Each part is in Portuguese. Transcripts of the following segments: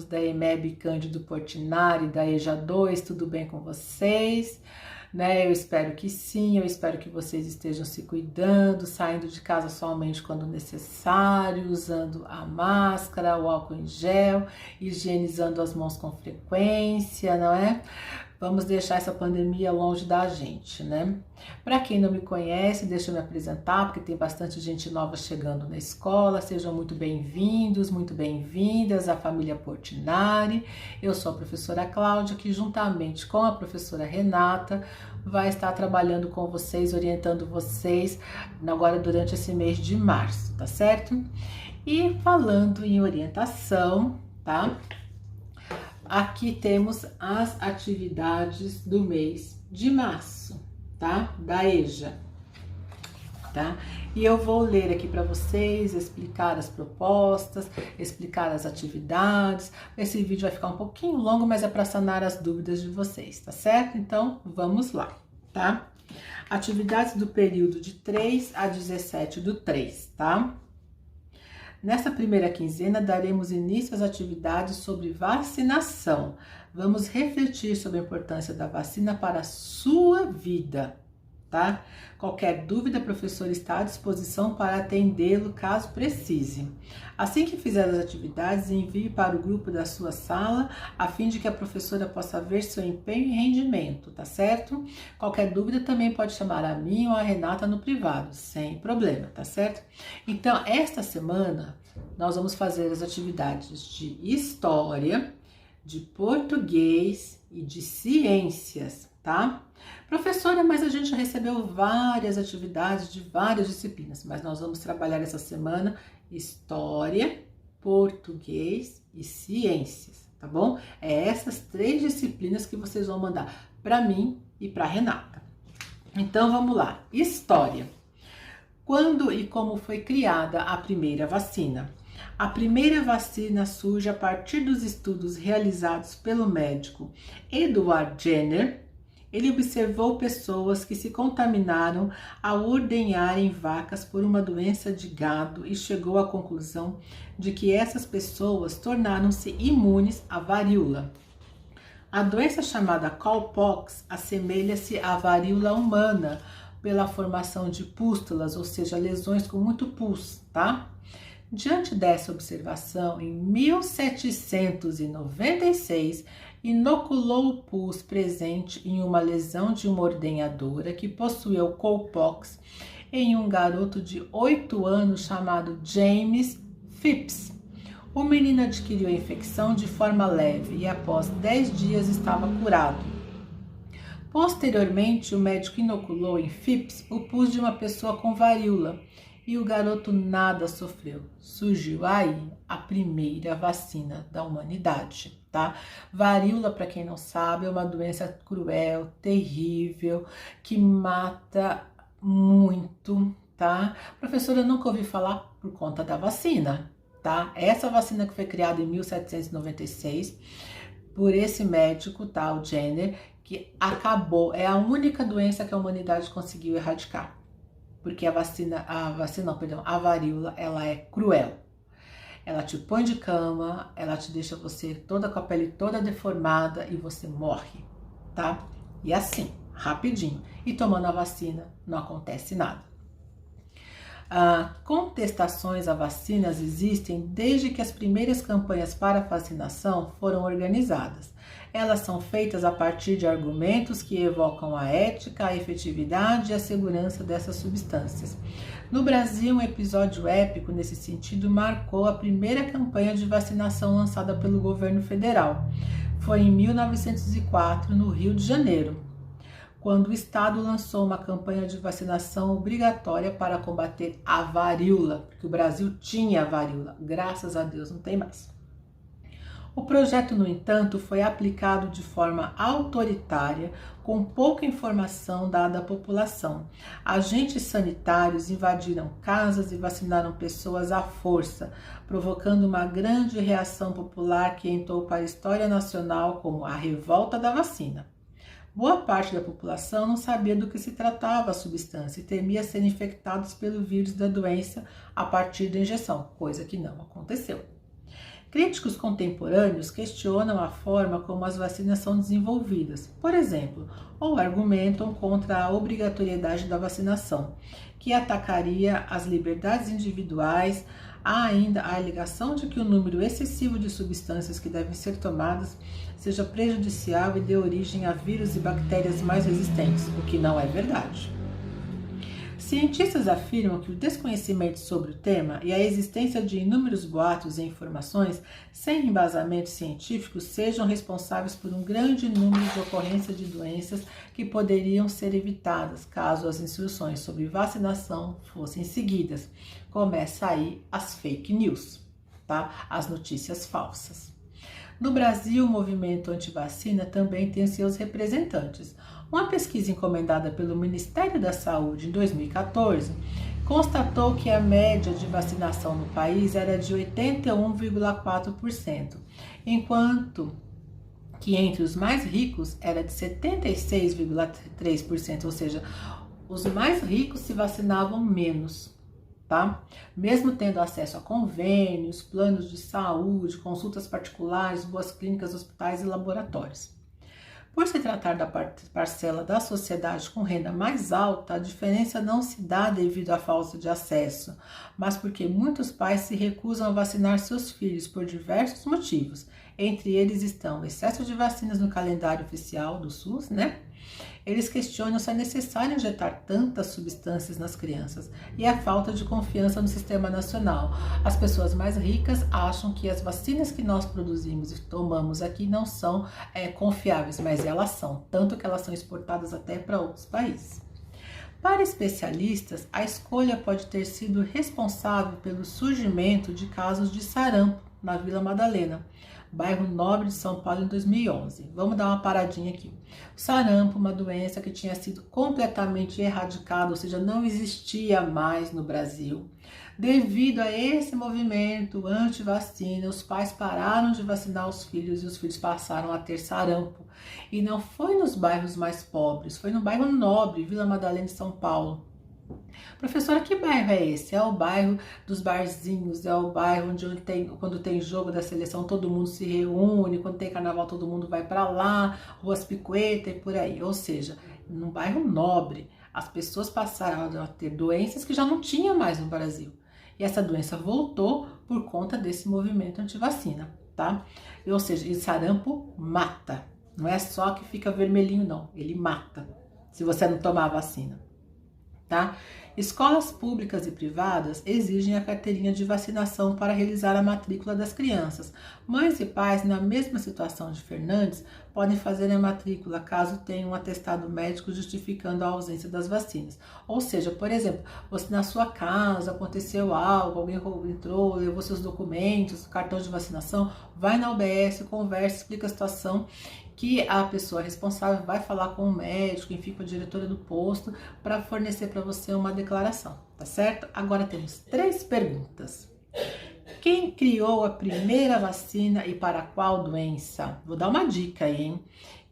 da EMEB Cândido Portinari, da EJA 2, tudo bem com vocês? Eu espero que sim, eu espero que vocês estejam se cuidando, saindo de casa somente quando necessário, usando a máscara, o álcool em gel, higienizando as mãos com frequência, não é? Vamos deixar essa pandemia longe da gente, né? Para quem não me conhece, deixa eu me apresentar, porque tem bastante gente nova chegando na escola. Sejam muito bem-vindos, muito bem-vindas à família Portinari. Eu sou a professora Cláudia, que juntamente com a professora Renata vai estar trabalhando com vocês, orientando vocês agora durante esse mês de março, tá certo? E falando em orientação, tá? Aqui temos as atividades do mês de março, tá? Da EJA, tá? E eu vou ler aqui para vocês, explicar as propostas, explicar as atividades. Esse vídeo vai ficar um pouquinho longo, mas é para sanar as dúvidas de vocês, tá certo? Então, vamos lá, tá? Atividades do período de 3 a 17 do 3, tá? Nessa primeira quinzena, daremos início às atividades sobre vacinação. Vamos refletir sobre a importância da vacina para a sua vida, tá? Qualquer dúvida, a professora está à disposição para atendê-lo caso precise. Assim que fizer as atividades, envie para o grupo da sua sala, a fim de que a professora possa ver seu empenho e rendimento, tá certo? Qualquer dúvida também pode chamar a mim ou a Renata no privado, sem problema, tá certo? Então, esta semana, nós vamos fazer as atividades de história, de português e de ciências, tá? Professora, mas a gente já recebeu várias atividades de várias disciplinas, mas nós vamos trabalhar essa semana história, português e ciências, tá bom? É essas 3 disciplinas que vocês vão mandar para mim e para Renata. Então vamos lá. História. Quando e como foi criada a primeira vacina? A primeira vacina surge a partir dos estudos realizados pelo médico Edward Jenner. Ele observou pessoas que se contaminaram ao ordenharem vacas por uma doença de gado e chegou à conclusão de que essas pessoas tornaram-se imunes à varíola. A doença chamada cowpox assemelha-se à varíola humana pela formação de pústulas, ou seja, lesões com muito pus, tá? Diante dessa observação, em 1796, inoculou o pus presente em uma lesão de uma ordenhadora que possuía o cowpox em um garoto de 8 anos chamado James Phipps. O menino adquiriu a infecção de forma leve e após 10 dias estava curado. Posteriormente, o médico inoculou em Phipps o pus de uma pessoa com varíola e o garoto nada sofreu. Surgiu aí a primeira vacina da humanidade, tá? Varíola, para quem não sabe, é uma doença cruel, terrível, que mata muito, tá? Professora, eu nunca ouvi falar por conta da vacina, tá? Essa vacina que foi criada em 1796 por esse médico, tá? O Jenner, que acabou, é a única doença que a humanidade conseguiu erradicar. Porque a varíola, ela é cruel. Ela te põe de cama, ela te deixa você toda com a pele toda deformada e você morre, tá? E assim, rapidinho. E tomando a vacina, não acontece nada. Contestações a vacinas existem desde que as primeiras campanhas para vacinação foram organizadas. Elas são feitas a partir de argumentos que evocam a ética, a efetividade e a segurança dessas substâncias. No Brasil, um episódio épico nesse sentido marcou a primeira campanha de vacinação lançada pelo governo federal. Foi em 1904, no Rio de Janeiro, quando o Estado lançou uma campanha de vacinação obrigatória para combater a varíola, porque o Brasil tinha a varíola, graças a Deus não tem mais. O projeto, no entanto, foi aplicado de forma autoritária, com pouca informação dada à população. Agentes sanitários invadiram casas e vacinaram pessoas à força, provocando uma grande reação popular que entrou para a história nacional como a revolta da vacina. Boa parte da população não sabia do que se tratava a substância e temia ser infectados pelo vírus da doença a partir da injeção, coisa que não aconteceu. Críticos contemporâneos questionam a forma como as vacinas são desenvolvidas, por exemplo, ou argumentam contra a obrigatoriedade da vacinação, que atacaria as liberdades individuais. Há ainda a alegação de que o número excessivo de substâncias que devem ser tomadas seja prejudicial e dê origem a vírus e bactérias mais resistentes, o que não é verdade. Cientistas afirmam que o desconhecimento sobre o tema e a existência de inúmeros boatos e informações sem embasamento científico sejam responsáveis por um grande número de ocorrências de doenças que poderiam ser evitadas caso as instruções sobre vacinação fossem seguidas. Começa aí as fake news, tá? As notícias falsas. No Brasil, o movimento antivacina também tem seus representantes. Uma pesquisa encomendada pelo Ministério da Saúde em 2014 constatou que a média de vacinação no país era de 81,4%, enquanto que entre os mais ricos era de 76,3%, ou seja, os mais ricos se vacinavam menos. Tá? Mesmo tendo acesso a convênios, planos de saúde, consultas particulares, boas clínicas, hospitais e laboratórios. Por se tratar da parcela da sociedade com renda mais alta, a diferença não se dá devido à falta de acesso, mas porque muitos pais se recusam a vacinar seus filhos por diversos motivos. Entre eles estão o excesso de vacinas no calendário oficial do SUS, né? Eles questionam se é necessário injetar tantas substâncias nas crianças e a falta de confiança no sistema nacional. As pessoas mais ricas acham que as vacinas que nós produzimos e tomamos aqui não são confiáveis, mas elas são, tanto que elas são exportadas até para outros países. Para especialistas, a escolha pode ter sido responsável pelo surgimento de casos de sarampo na Vila Madalena, bairro Nobre de São Paulo, em 2011. Vamos dar uma paradinha aqui. O sarampo, uma doença que tinha sido completamente erradicada, ou seja, não existia mais no Brasil. Devido a esse movimento anti-vacina, os pais pararam de vacinar os filhos e os filhos passaram a ter sarampo. E não foi nos bairros mais pobres, foi no bairro Nobre, Vila Madalena de São Paulo. Professora, que bairro é esse? É o bairro dos barzinhos, é o bairro onde quando tem jogo da seleção todo mundo se reúne, quando tem carnaval todo mundo vai para lá, Ruas Picueta e por aí. Ou seja, num bairro nobre, as pessoas passaram a ter doenças que já não tinha mais no Brasil. E essa doença voltou por conta desse movimento antivacina, tá? Ou seja, o sarampo mata. Não é só que fica vermelhinho, não. Ele mata, se você não tomar a vacina. Tá? Escolas públicas e privadas exigem a carteirinha de vacinação para realizar a matrícula das crianças. Mães e pais, na mesma situação de Fernandes, podem fazer a matrícula caso tenham um atestado médico justificando a ausência das vacinas. Ou seja, por exemplo, você na sua casa aconteceu algo, alguém entrou, levou seus documentos, cartão de vacinação, vai na UBS, conversa, explica a situação, que a pessoa responsável vai falar com o médico, enfim, com a diretora do posto, para fornecer para você uma declaração, tá certo? Agora temos 3 perguntas. Quem criou a primeira vacina e para qual doença? Vou dar uma dica aí, hein?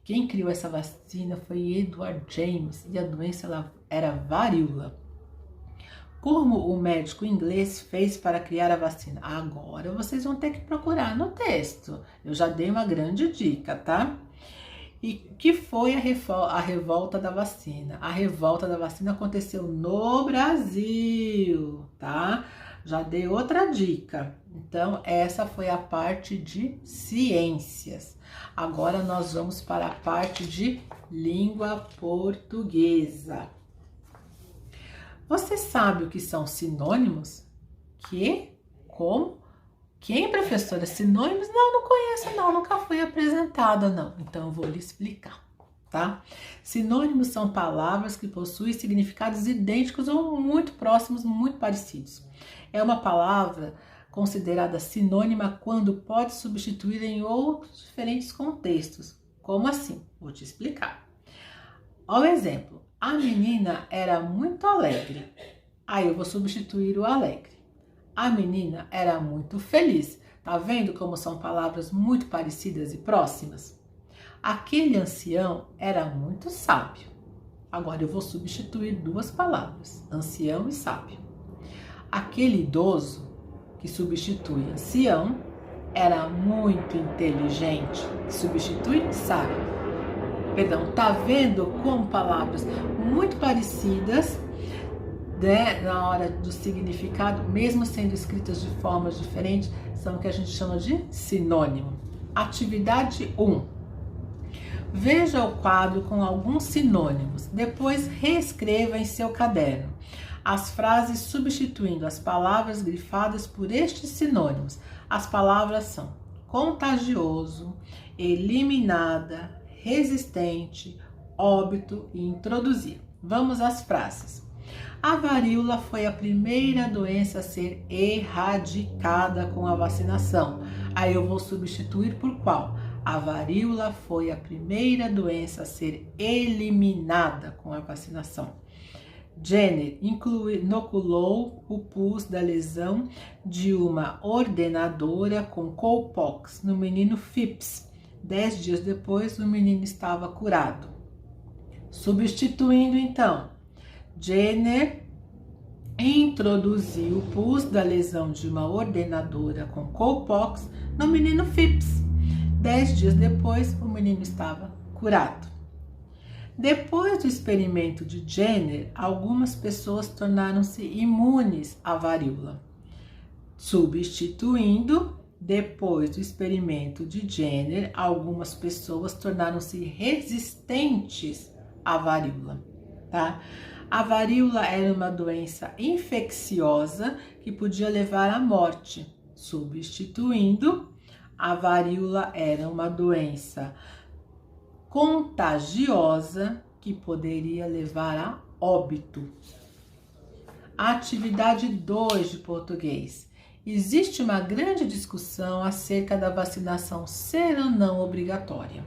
Quem criou essa vacina foi Edward James e a doença era varíola. Como o médico inglês fez para criar a vacina? Agora vocês vão ter que procurar no texto. Eu já dei uma grande dica, tá? E que foi a revolta da vacina? A revolta da vacina aconteceu no Brasil, tá? Já dei outra dica. Então, essa foi a parte de ciências. Agora nós vamos para a parte de língua portuguesa. Você sabe o que são sinônimos? Que? Como? Quem, professora? Sinônimos? Não conheço não, nunca fui apresentada não. Então eu vou lhe explicar, tá? Sinônimos são palavras que possuem significados idênticos ou muito próximos, muito parecidos. É uma palavra considerada sinônima quando pode substituir em outros diferentes contextos. Como assim? Vou te explicar. Ao exemplo, a menina era muito alegre. Aí eu vou substituir o alegre. A menina era muito feliz. Tá vendo como são palavras muito parecidas e próximas? Aquele ancião era muito sábio. Agora eu vou substituir 2 palavras, ancião e sábio. Aquele idoso, que substitui ancião, era muito inteligente. Substitui sábio. Perdão, tá vendo como palavras muito parecidas, né, na hora do significado, mesmo sendo escritas de formas diferentes, são o que a gente chama de sinônimo. Atividade 1. Veja o quadro com alguns sinônimos, depois reescreva em seu caderno as frases substituindo as palavras grifadas por estes sinônimos. As palavras são contagioso, eliminada, resistente, óbito e introduzir. Vamos às frases. A varíola foi a primeira doença a ser erradicada com a vacinação. Aí eu vou substituir por qual? A varíola foi a primeira doença a ser eliminada com a vacinação. Jenner inoculou o pus da lesão de uma ordenadora com cowpox no menino Phipps. 10 dias depois, o menino estava curado. Substituindo então, Jenner introduziu o pus da lesão de uma ordenadora com cowpox no menino Phipps. 10 dias depois, o menino estava curado. Depois do experimento de Jenner, algumas pessoas tornaram-se imunes à varíola. Substituindo, depois do experimento de Jenner, algumas pessoas tornaram-se resistentes à varíola, tá? A varíola era uma doença infecciosa que podia levar à morte. Substituindo, a varíola era uma doença contagiosa que poderia levar a óbito. Atividade 2 de português. Existe uma grande discussão acerca da vacinação ser ou não obrigatória.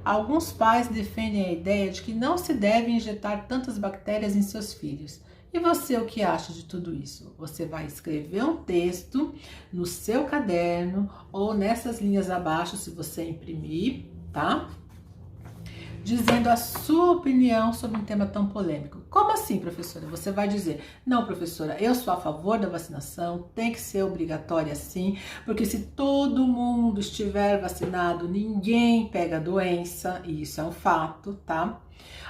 Alguns pais defendem a ideia de que não se deve injetar tantas bactérias em seus filhos. E você, o que acha de tudo isso? Você vai escrever um texto no seu caderno ou nessas linhas abaixo, se você imprimir, tá? Dizendo a sua opinião sobre um tema tão polêmico. Como assim, professora? Você vai dizer, não, professora, eu sou a favor da vacinação, tem que ser obrigatória sim, porque se todo mundo estiver vacinado, ninguém pega a doença, e isso é um fato, tá?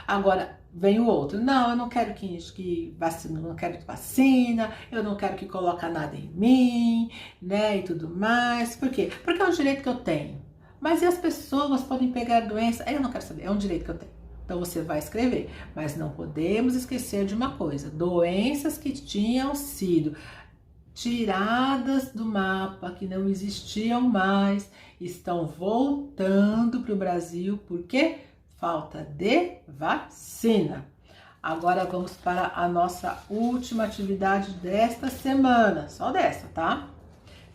Agora, vem o outro, não, eu não quero que vacina, não quero que vacina, eu não quero que coloque nada em mim, né, e tudo mais. Por quê? Porque é um direito que eu tenho. Mas e as pessoas podem pegar doença? Eu não quero saber, é um direito que eu tenho. Então você vai escrever. Mas não podemos esquecer de uma coisa: doenças que tinham sido tiradas do mapa, que não existiam mais, estão voltando para o Brasil. Por quê? Falta de vacina. Agora vamos para a nossa última atividade desta semana. Só dessa, tá?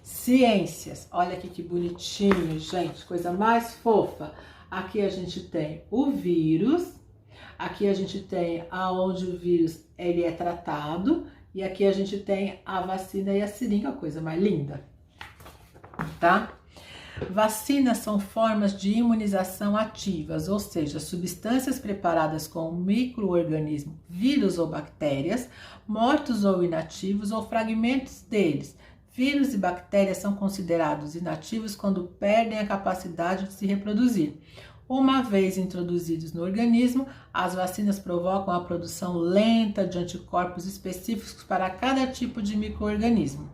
Ciências, olha aqui que bonitinho, gente, coisa mais fofa. Aqui a gente tem o vírus, aqui a gente tem aonde o vírus ele é tratado e aqui a gente tem a vacina e a seringa, coisa mais linda, tá? Vacinas são formas de imunização ativas, ou seja, substâncias preparadas com micro-organismos, vírus ou bactérias, mortos ou inativos ou fragmentos deles. Vírus e bactérias são considerados inativos quando perdem a capacidade de se reproduzir. Uma vez introduzidos no organismo, as vacinas provocam a produção lenta de anticorpos específicos para cada tipo de micro-organismo.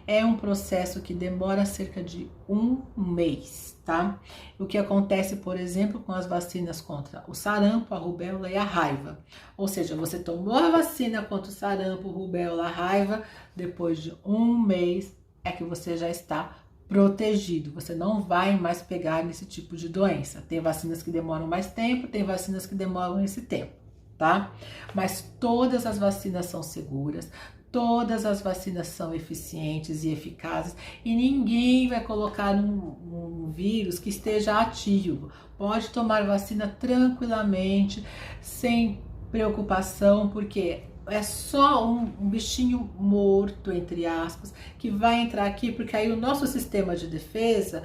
É um processo que demora cerca de 1 mês, tá? O que acontece, por exemplo, com as vacinas contra o sarampo, a rubéola e a raiva. Ou seja, você tomou a vacina contra o sarampo, rubéola, a raiva, depois de 1 mês é que você já está protegido. Você não vai mais pegar nesse tipo de doença. Tem vacinas que demoram mais tempo, tem vacinas que demoram esse tempo, tá? Mas todas as vacinas são seguras. Todas as vacinas são eficientes e eficazes e ninguém vai colocar um vírus que esteja ativo. Pode tomar vacina tranquilamente, sem preocupação, porque é só um bichinho morto, entre aspas, que vai entrar aqui, porque aí o nosso sistema de defesa,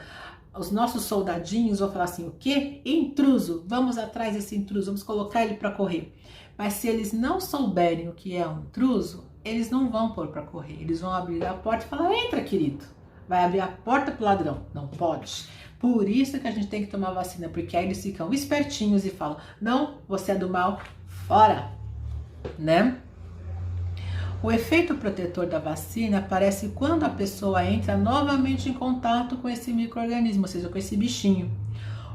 os nossos soldadinhos vão falar assim, o quê? Intruso, vamos atrás desse intruso, vamos colocar ele para correr. Mas se eles não souberem o que é um intruso, eles não vão pôr para correr, eles vão abrir a porta e falar, entra, querido, vai abrir a porta pro ladrão. Não pode. Por isso que a gente tem que tomar vacina, porque aí eles ficam espertinhos e falam, não, você é do mal, fora, né? O efeito protetor da vacina aparece quando a pessoa entra novamente em contato com esse micro-organismo, ou seja, com esse bichinho.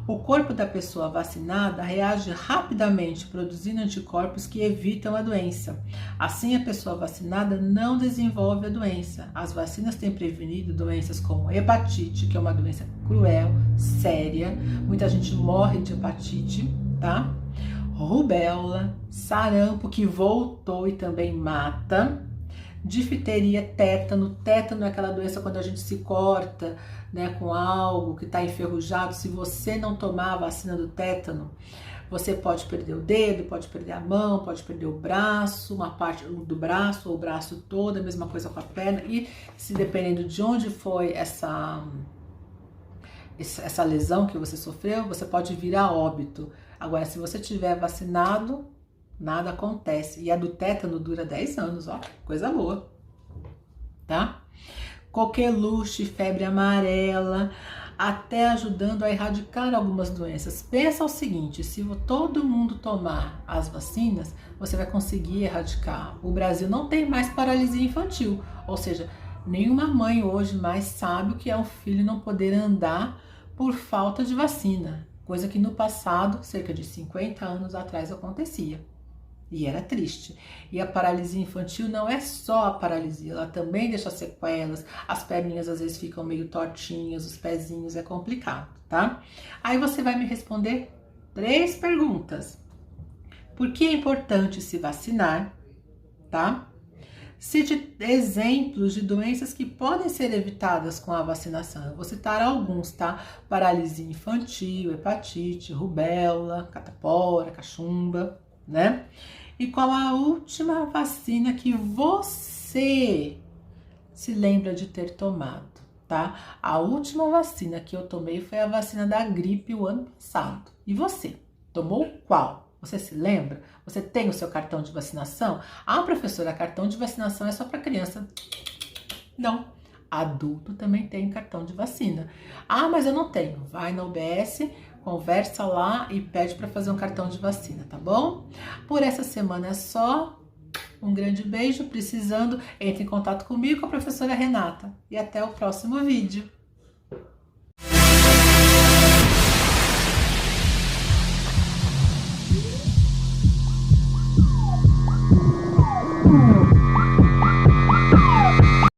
O corpo da pessoa vacinada reage rapidamente, produzindo anticorpos que evitam a doença. Assim, a pessoa vacinada não desenvolve a doença. As vacinas têm prevenido doenças como hepatite, que é uma doença cruel, séria. Muita gente morre de hepatite, tá? Rubéola, sarampo, que voltou e também mata. Difteria, tétano. Tétano é aquela doença quando a gente se corta, né, com algo que está enferrujado. Se você não tomar a vacina do tétano, você pode perder o dedo, pode perder a mão, pode perder o braço, uma parte do braço ou o braço todo, a mesma coisa com a perna. E se dependendo de onde foi essa lesão que você sofreu, você pode vir a óbito. Agora, se você tiver vacinado, nada acontece. E a do tétano dura 10 anos, ó, coisa boa, tá? Coqueluche, febre amarela, até ajudando a erradicar algumas doenças. Pensa o seguinte, se todo mundo tomar as vacinas, você vai conseguir erradicar. O Brasil não tem mais paralisia infantil, ou seja, nenhuma mãe hoje mais sabe o que é um filho não poder andar por falta de vacina, coisa que no passado, cerca de 50 anos atrás, acontecia. E era triste. E a paralisia infantil não é só a paralisia, ela também deixa sequelas, as perninhas às vezes ficam meio tortinhas, os pezinhos, é complicado, tá? Aí você vai me responder 3 perguntas. Por que é importante se vacinar, tá? Cite exemplos de doenças que podem ser evitadas com a vacinação. Eu vou citar alguns, tá? Paralisia infantil, hepatite, rubéola, catapora, cachumba, né? E qual a última vacina que você se lembra de ter tomado, tá? A última vacina que eu tomei foi a vacina da gripe o ano passado. E você? Tomou qual? Você se lembra? Você tem o seu cartão de vacinação? Ah, professora, cartão de vacinação é só para criança. Não. Adulto também tem cartão de vacina. Ah, mas eu não tenho. Vai na UBS, conversa lá e pede para fazer um cartão de vacina, tá bom? Por essa semana é só. Um grande beijo. Precisando, entre em contato comigo, com a professora Renata. E até o próximo vídeo.